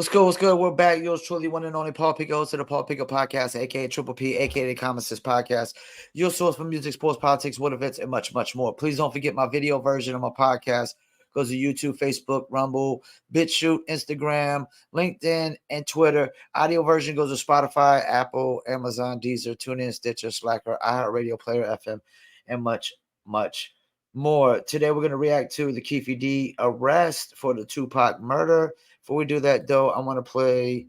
What's good? What's good? We're back. Yours truly, one and only Paul Pico, to the Paul Pico Podcast, aka Triple P, aka the Common Sense Podcast. Your source for music, sports, politics, world events, and much, much more. Please don't forget my video version of my podcast goes to YouTube, Facebook, Rumble, BitChute, Instagram, LinkedIn, and Twitter. Audio version goes to Spotify, Apple, Amazon, Deezer, TuneIn, Stitcher, Slacker, iHeartRadio, Player FM, and much, much more. Today we're going to react to the Keefe arrest for the Tupac murder. Before we do that, though, I want to play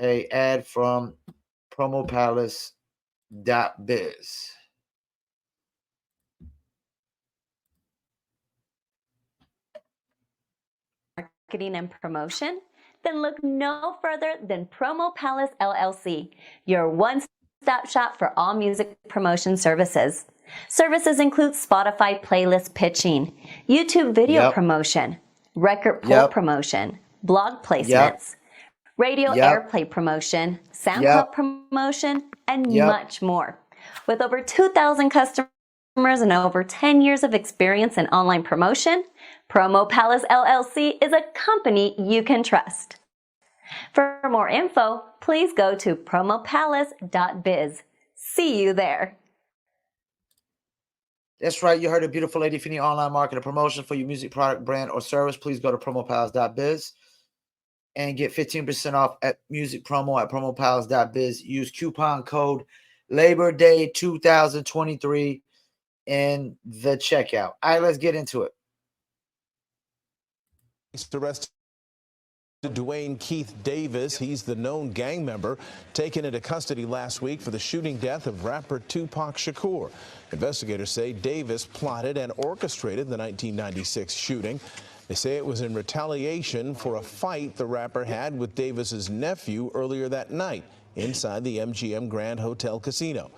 a ad from promopalace.biz. Marketing and promotion? Then look no further than Promo Palace LLC, your one-stop shop for all music promotion services. Services include Spotify playlist pitching, YouTube video promotion, record poll promotion, blog placements, radio airplay promotion, SoundCloud promotion, and much more. With over 2,000 customers and over 10 years of experience in online promotion, Promo Palace LLC is a company you can trust. For more info, please go to promopalace.biz. See you there. That's right. You heard a beautiful lady. If you need online marketing promotion for your music product, brand, or service, please go to promopalace.biz and get 15% off at music promo at promopalace.biz. Use coupon code Labor Day 2023 in the checkout. All right, let's get into it. Arrested Dwayne Keith Davis. He's the known gang member taken into custody last week for the shooting death of rapper Tupac Shakur. Investigators say Davis plotted and orchestrated the 1996 shooting. They say it was in retaliation for a fight the rapper had with Davis's nephew earlier that night inside the MGM Grand Hotel Casino.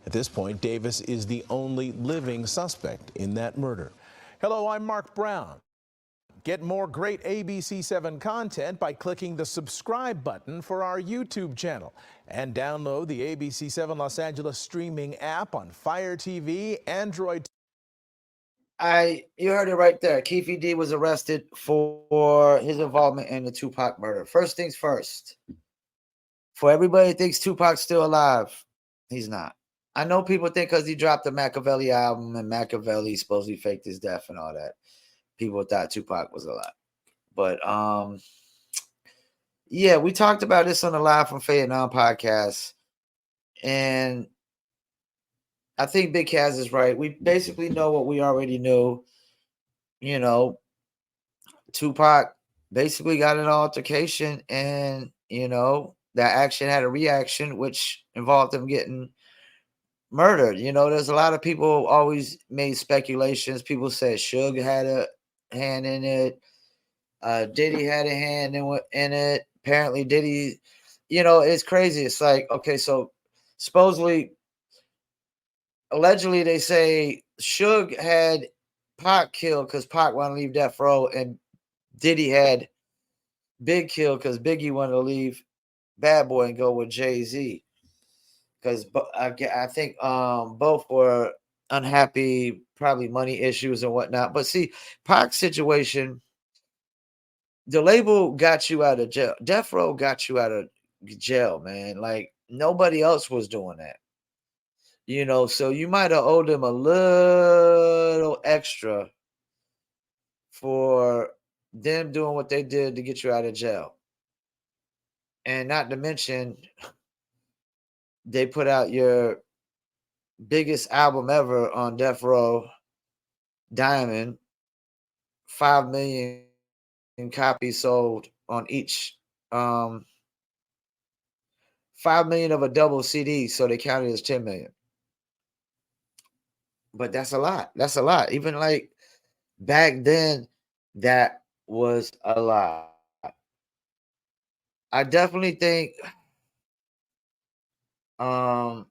At this point, Davis is the only living suspect in that murder. Hello, I'm Mark Brown. Get more great ABC7 content by clicking the subscribe button for our YouTube channel and download the ABC7 Los Angeles streaming app on Fire TV, Android. You heard it right there. Keefe D was arrested for his involvement in the Tupac murder. First things first. For everybody that thinks Tupac's still alive, he's not. I know people think because he dropped the Machiavelli album and Machiavelli supposedly faked his death and all that, people thought Tupac was alive. But yeah, we talked about this on the Live from Vietnam podcast, and I think Big Kaz is right. We basically know what we already knew. You know, Tupac basically got an altercation, and that action had a reaction, which involved him getting murdered. There's a lot of people always made speculations. People said Suge had a hand in it. Diddy had a hand in it. Apparently Diddy, it's crazy. It's like, okay, so allegedly they say Suge had Pac killed because Pac wanted to leave Death Row, and Diddy had Big killed because Biggie wanted to leave Bad Boy and go with Jay-Z. Because I think both were unhappy, probably money issues and whatnot. But see, Pac's situation, the label got you out of jail. Death Row got you out of jail, man. Like, nobody else was doing that. So you might have owed them a little extra for them doing what they did to get you out of jail. And not to mention, they put out your biggest album ever on Death Row, Diamond, 5 million copies sold on each, 5 million of a double CD, so they counted as 10 million. But that's a lot. That's a lot. Even like back then, that was a lot. I definitely think I'm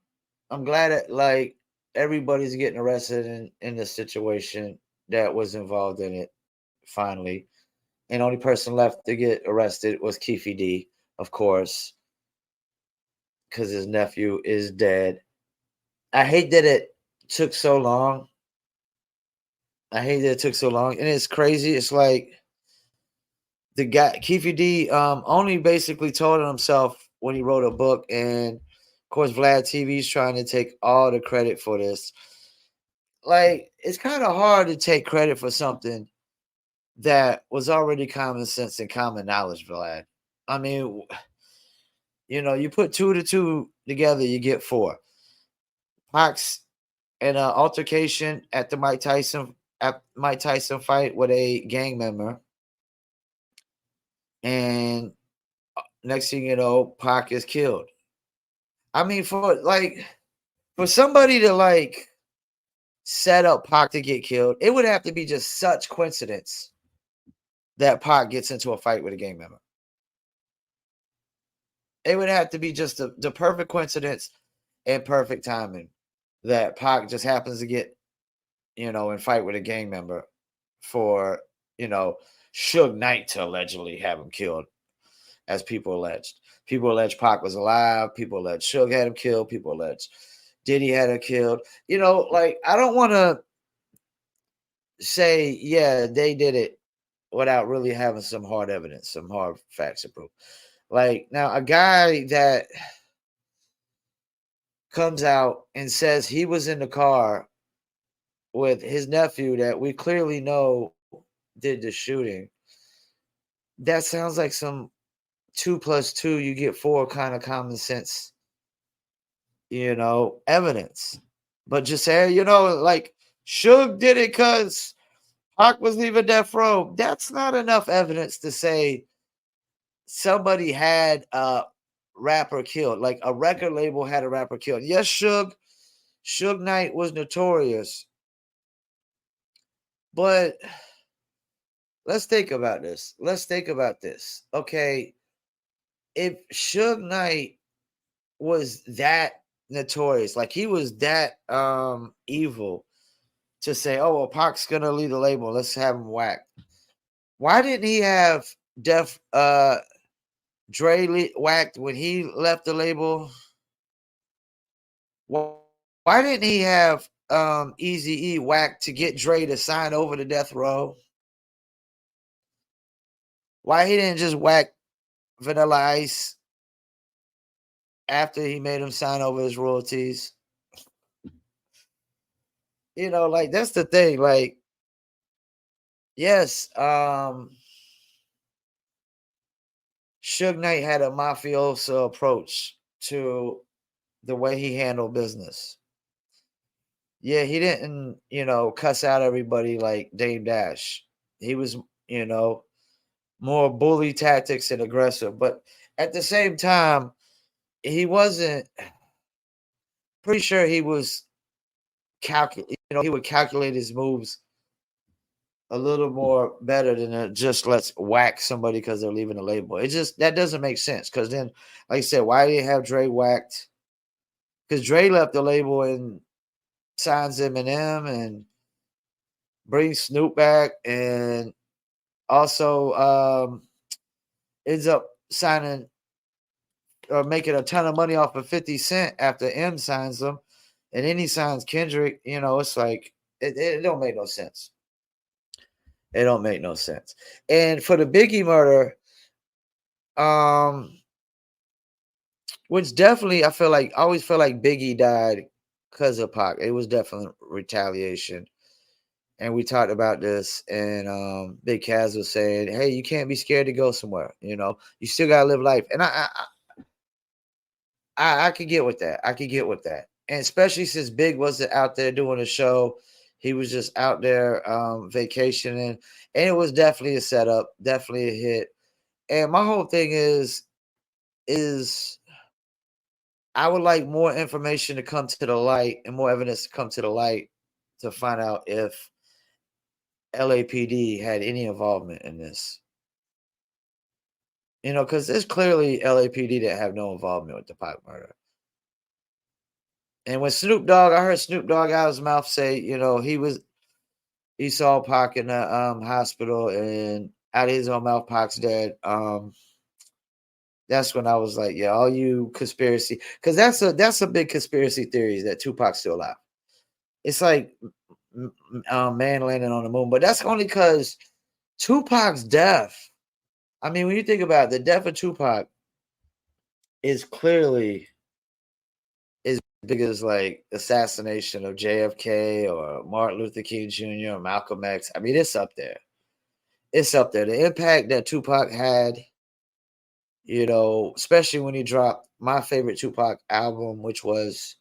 glad that like everybody's getting arrested in the situation that was involved in it finally. And the only person left to get arrested was Keefe D, of course, because his nephew is dead. I hate that it took so long. And it's crazy. It's like the guy Keefe D only basically told on himself when he wrote a book, and of course Vlad TV's trying to take all the credit for this. Like, it's kind of hard to take credit for something that was already common sense and common knowledge, Vlad. I mean, you put 2 to 2 together, you get 4. Pac's in an altercation at the Mike Tyson fight with a gang member, and next thing you know, Pac is killed. I mean, for somebody to set up Pac to get killed, it would have to be just such coincidence that Pac gets into a fight with a gang member. It would have to be just the perfect coincidence and perfect timing that Pac just happens to get, and fight with a gang member for, Suge Knight to allegedly have him killed, as people alleged. People allege Pac was alive. People allege Suge had him killed. People allege Diddy had him killed. I don't want to say, yeah, they did it without really having some hard evidence, some hard facts to prove. Now, a guy that comes out and says he was in the car with his nephew that we clearly know did the shooting, that sounds like some 2 + 2, you get 4 kind of common sense, evidence. But just say, Suge did it because Pac was leaving death row. That's not enough evidence to say somebody had a rapper killed. Like, a record label had a rapper killed. Yes, Suge Knight was notorious. But let's think about this. Okay, if Suge Knight was that notorious, like he was that evil, to say, oh, well, Pac's gonna lead the label, let's have him whacked. Why didn't he have Dre whacked when he left the label? Why didn't he have Eazy-E whacked to get Dre to sign over to Death Row? Why he didn't just whack Vanilla Ice after he made him sign over his royalties? That's the thing. Yes, Suge Knight had a mafioso approach to the way he handled business. Yeah, he didn't, cuss out everybody like Dame Dash. He was, more bully tactics and aggressive. But at the same time, he wasn't, pretty sure he was he would calculate his moves a little more better than just let's whack somebody because they're leaving the label. That doesn't make sense. Because then, like I said, why did he have Dre whacked? Because Dre left the label and signs Eminem and brings Snoop back, and also ends up signing or making a ton of money off of 50 Cent after M signs them, and then he signs Kendrick. It's like it don't make no sense. It don't make no sense. And for the Biggie murder, which definitely I always feel like Biggie died because of Pac. It was definitely retaliation. And we talked about this, and Big Kaz was saying, hey, you can't be scared to go somewhere. You still gotta live life. And I could get with that. And especially since Big wasn't out there doing a show. He was just out there vacationing. And it was definitely a setup, definitely a hit. And my whole thing is I would like more information to come to the light and more evidence to come to the light to find out if LAPD had any involvement in this. Because there's clearly LAPD that have no involvement with the Pac murder. And when I heard Snoop Dogg out of his mouth say, he saw Pac in the hospital, and out of his own mouth, Pac's dead. That's when I was like, yeah, all you conspiracy, because that's a big conspiracy theory that Tupac's still alive. It's like man landing on the moon, but that's only because Tupac's death I mean, when you think about it, the death of Tupac is clearly as big as like assassination of JFK or Martin Luther King Jr. or Malcolm X. I mean, it's up there. It's up there. The impact that Tupac had, especially when he dropped my favorite Tupac album, which was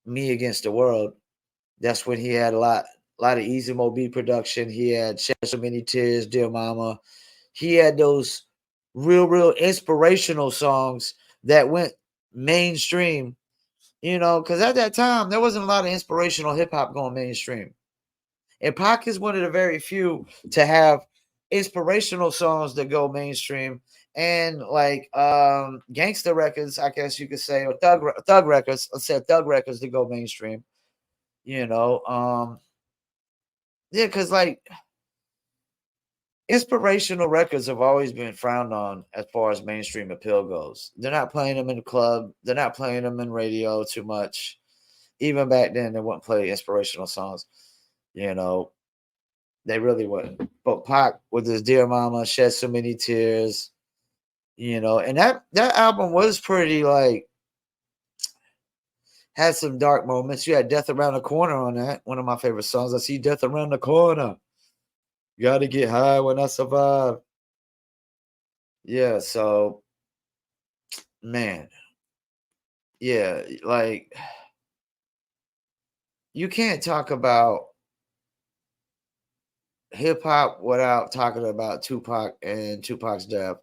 Me Against the World. That's when he had a lot of Easy Mo Bee production. He had Shed So Many Tears, Dear Mama. He had those real inspirational songs that went mainstream, because at that time there wasn't a lot of inspirational hip hop going mainstream. And Pac is one of the very few to have inspirational songs that go mainstream and like gangster records, I guess you could say, or thug records. Let's say thug records that go mainstream. Yeah, because like inspirational records have always been frowned on as far as mainstream appeal goes. They're not playing them in the club. They're not playing them in radio too much. Even back then, they wouldn't play inspirational songs. They really wouldn't. But Pac with his Dear Mama, Shed So Many Tears, and that album was pretty like had some dark moments. You had Death Around the Corner on that. One of my favorite songs. I see death around the corner. Gotta get high when I survive. Yeah, so man. Yeah, like you can't talk about hip hop without talking about Tupac and Tupac's death.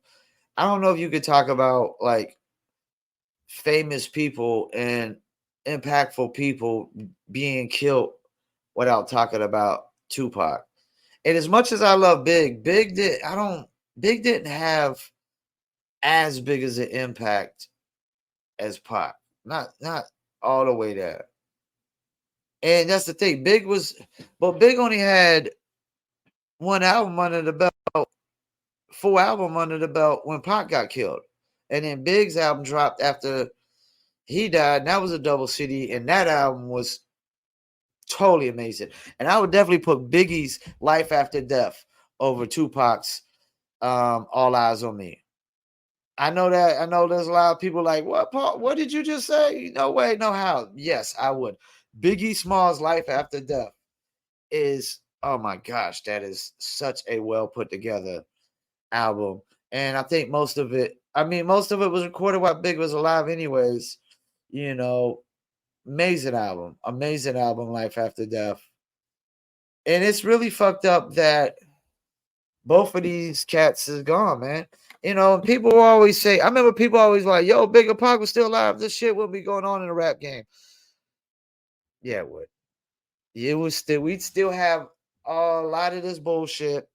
I don't know if you could talk about like famous people and impactful people being killed without talking about Tupac. And as much as I love Big didn't have as big as an impact as Pac. Not all the way there. And that's the thing. Big only had one album under the belt, full album under the belt when Pac got killed. And then Big's album dropped after he died. And that was a double CD. And that album was totally amazing. And I would definitely put Biggie's Life After Death over Tupac's All Eyes on Me. I know there's a lot of people like, what, Paul? What did you just say? No way, no how. Yes, I would. Biggie Small's Life After Death is, oh my gosh, that is such a well put together album. And I think most of it was recorded while Big was alive, anyways. Amazing album, Life After Death. And it's really fucked up that both of these cats is gone, man. People will always say, I remember people always like, yo, Big and Pac was still alive. This shit will be going on in the rap game. Yeah, it would. We'd still have a lot of this bullshit.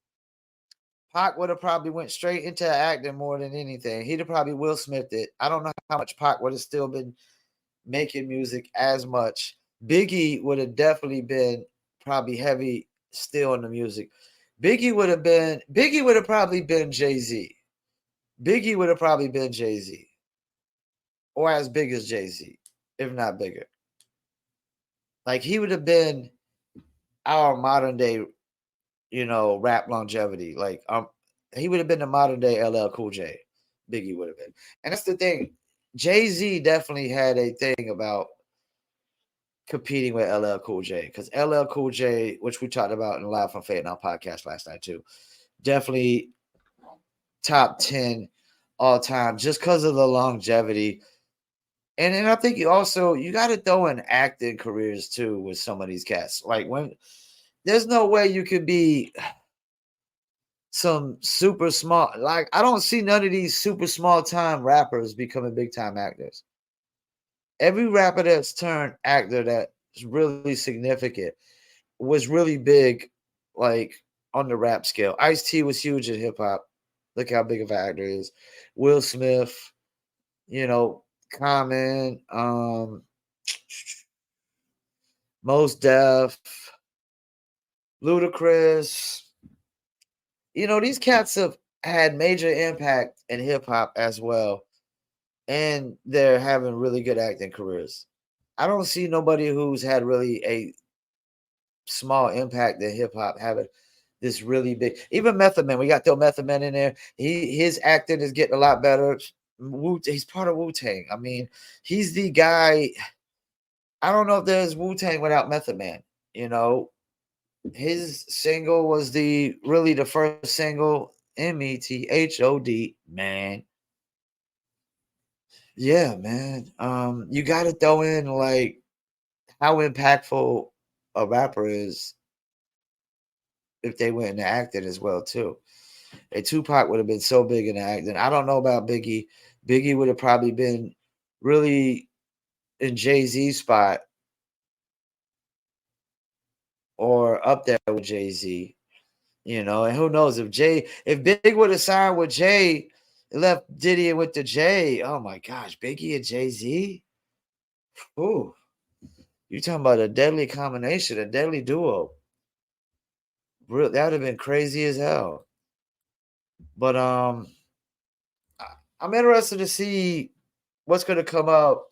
Pac would have probably went straight into acting more than anything. He'd have probably Will Smithed it. I don't know how much Pac would have still been making music as much. Biggie would have definitely been probably heavy still in the music. Biggie would have probably been Jay-Z. Biggie would have probably been Jay-Z. Or as big as Jay-Z, if not bigger. Like he would have been our modern day, rap longevity. Like he would have been the modern day LL Cool J. Biggie would have been. And that's the thing. Jay-Z definitely had a thing about competing with LL Cool J. Because LL Cool J, which we talked about in the Live from Fate in our podcast last night too, definitely top 10 all time just because of the longevity. And then I think you got to throw in acting careers too with some of these cats. Like when there's no way you could be some super small. Like I don't see none of these super small time rappers becoming big time actors. Every rapper that's turned actor that's really significant was really big, like on the rap scale. Ice-T was huge in hip hop. Look how big of an actor he is. Will Smith, Common, Mos Def, Ludacris. These cats have had major impact in hip hop as well. And they're having really good acting careers. I don't see nobody who's had really a small impact in hip hop having this really big. Even Method Man, we got to throw Method Man in there. His acting is getting a lot better. He's part of Wu-Tang. I mean, he's the guy. I don't know if there's Wu-Tang without Method Man. You know, his single was really the first single. METHOD, man. Yeah, man. You got to throw in like how impactful a rapper is if they went into acting as well too. And Tupac would have been so big in acting. I don't know about Biggie. Biggie would have probably been really in Jay-Z's spot or up there with Jay-Z, you know. And who knows if Big would have signed with Jay, left Diddy and went to Jay. Oh my gosh, Biggie and Jay-Z. Ooh, you talking about a deadly combination, a deadly duo. That would have been crazy as hell. But I'm interested to see what's going to come out.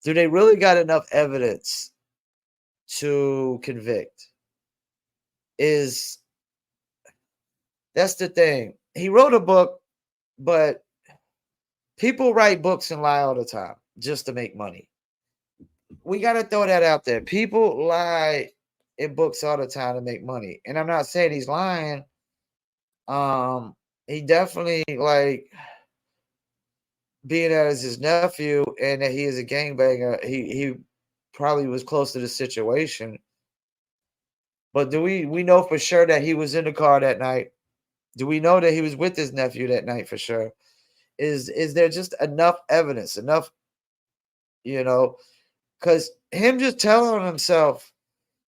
Do they really got enough evidence to convict? That's the thing. He wrote a book, but people write books and lie all the time just to make money. We got to throw that out there. People lie in books all the time to make money. And I'm not saying he's lying. He definitely like being that as his nephew and that he is a gangbanger, he probably was close to the situation. But do we know for sure that he was in the car that night? Do we know that he was with his nephew that night for sure? Is there just enough evidence, enough, you know, because him just telling himself,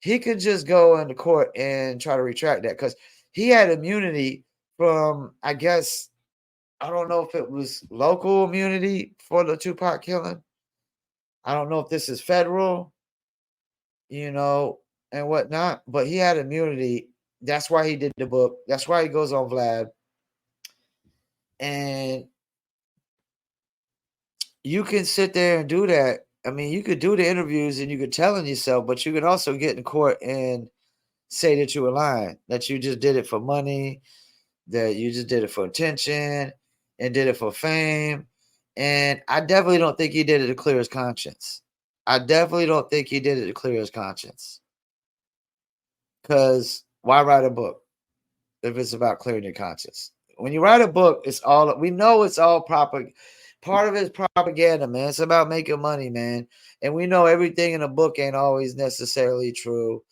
he could just go into court and try to retract that because he had immunity from, I guess, I don't know if it was local immunity for the Tupac killing. I don't know if this is federal, you know, and whatnot, but he had immunity. That's why he did the book. That's why he goes on Vlad. And you can sit there and do that. I mean, you could do the interviews and you could tell on yourself, but you could also get in court and say that you were lying, that you just did it for money, that you just did it for attention and did it for fame. And I definitely don't think he did it to clear his conscience. I definitely don't think he did it to clear his conscience. Because why write a book if it's about clearing your conscience? When you write a book, we know it's all proper. Part of it is propaganda, man. It's about making money, man. And we know everything in a book ain't always necessarily true.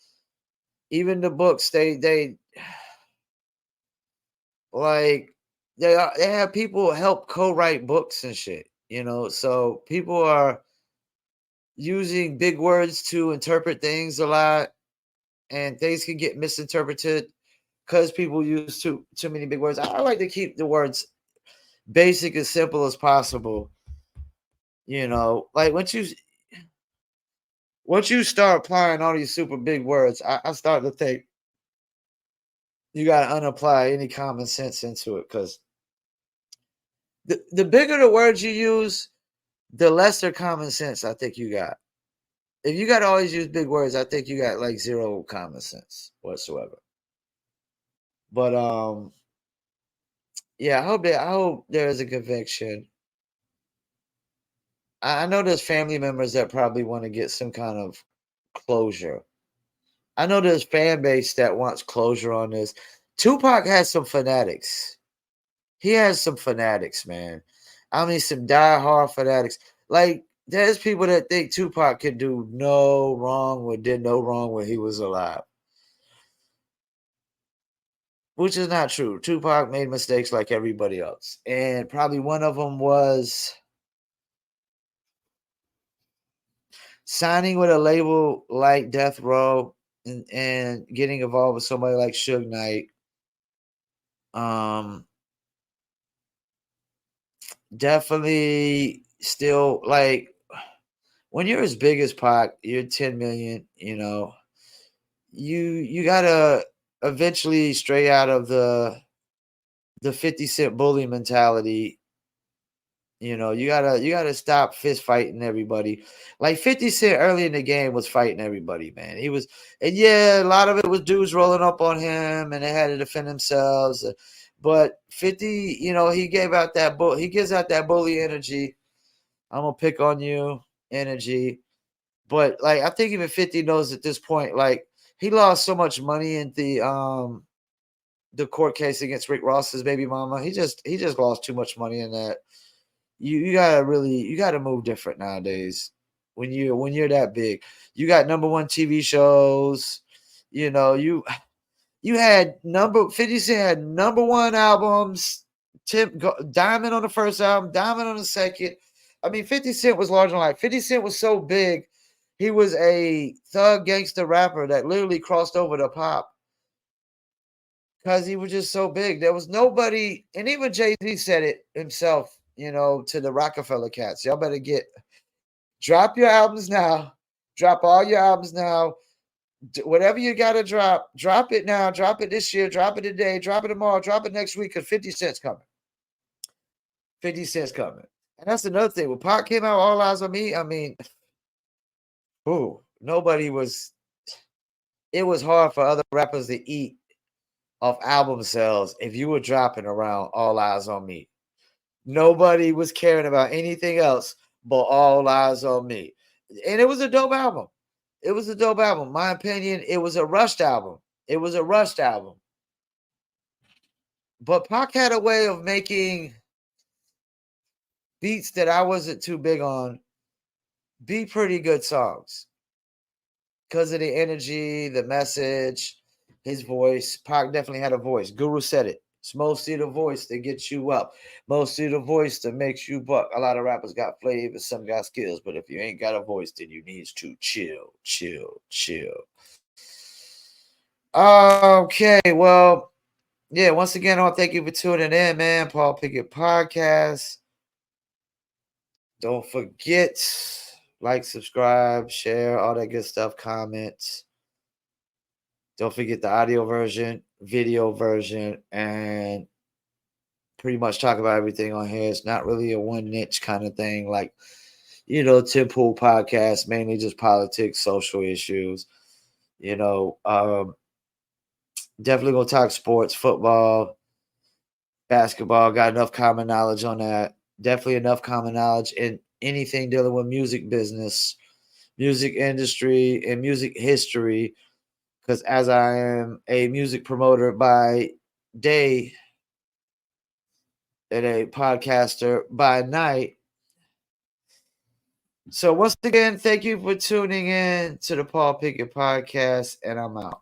Even the books, they like they have people help co-write books and shit, you know. So people are using big words to interpret things a lot, and things can get misinterpreted because people use too many big words. I like to keep the words basic as simple as possible. You know, like once you start applying all these super big words, I start to think you got to unapply any common sense into it because the bigger the words you use, the lesser common sense I think you got. If you got to always use big words, I think you got like zero common sense whatsoever. But yeah, I hope there is a conviction. I know there's family members that probably want to get some kind of closure. I know there's fan base that wants closure on this. Tupac has some fanatics. He has some fanatics, man. I mean, some diehard fanatics. Like, there's people that think Tupac could do no wrong or did no wrong when he was alive. Which is not true. Tupac made mistakes like everybody else. And probably one of them was signing with a label like Death Row and getting involved with somebody like Suge Knight. Definitely still like when you're as big as Pac, you're 10 million, you know, you gotta eventually stray out of the 50 Cent bully mentality You know, you gotta stop fist fighting everybody. Like 50 Cent early in the game was fighting everybody, man. He was, and yeah, a lot of it was dudes rolling up on him and they had to defend themselves. But 50, you know, he gives out that bully energy. I'm gonna pick on you energy. But like I think even 50 knows at this point, like he lost so much money in the court case against Rick Ross's baby mama. He just lost too much money in that. You gotta move different nowadays. When you're that big, you got #1 TV shows. You know, you had 50 Cent had #1 albums. Diamond on the first album, Diamond on the second. I mean, 50 Cent was large than life. 50 Cent was so big, he was a thug gangster rapper that literally crossed over to pop because he was just so big. There was nobody, and even Jay-Z said it himself, you know, to the Rockefeller cats. Y'all better drop your albums now. Drop all your albums now. Whatever you got to drop it now. Drop it this year. Drop it today. Drop it tomorrow. Drop it next week because 50 Cent's coming. 50 Cent's coming. And that's another thing. When Pac came out, All Eyes on Me, I mean, nobody was, it was hard for other rappers to eat off album sales if you were dropping around All Eyes on Me. Nobody was caring about anything else but All Eyes on Me. And it was a dope album. It was a dope album. My opinion, it was a rushed album. It was a rushed album. But Pac had a way of making beats that I wasn't too big on be pretty good songs. Because of the energy, the message, his voice. Pac definitely had a voice. Guru said it. It's mostly the voice that gets you up. Mostly the voice that makes you buck. A lot of rappers got flavor, some got skills, but if you ain't got a voice, then you need to chill. Okay, well, yeah, once again, I want to thank you for tuning in, man. Paul Pickett Podcast. Don't forget, like, subscribe, share, all that good stuff, comments. Don't forget the audio version, video version, and pretty much talk about everything on here. It's not really a one niche kind of thing like, you know, Tim Pool podcast, mainly just politics, social issues. You know, definitely gonna talk sports, football, basketball. Got enough common knowledge on that. Definitely enough common knowledge in anything dealing with music business, music industry, and music history. Because as I am a music promoter by day and a podcaster by night. So once again, thank you for tuning in to the Paul Pickett Podcast, and I'm out.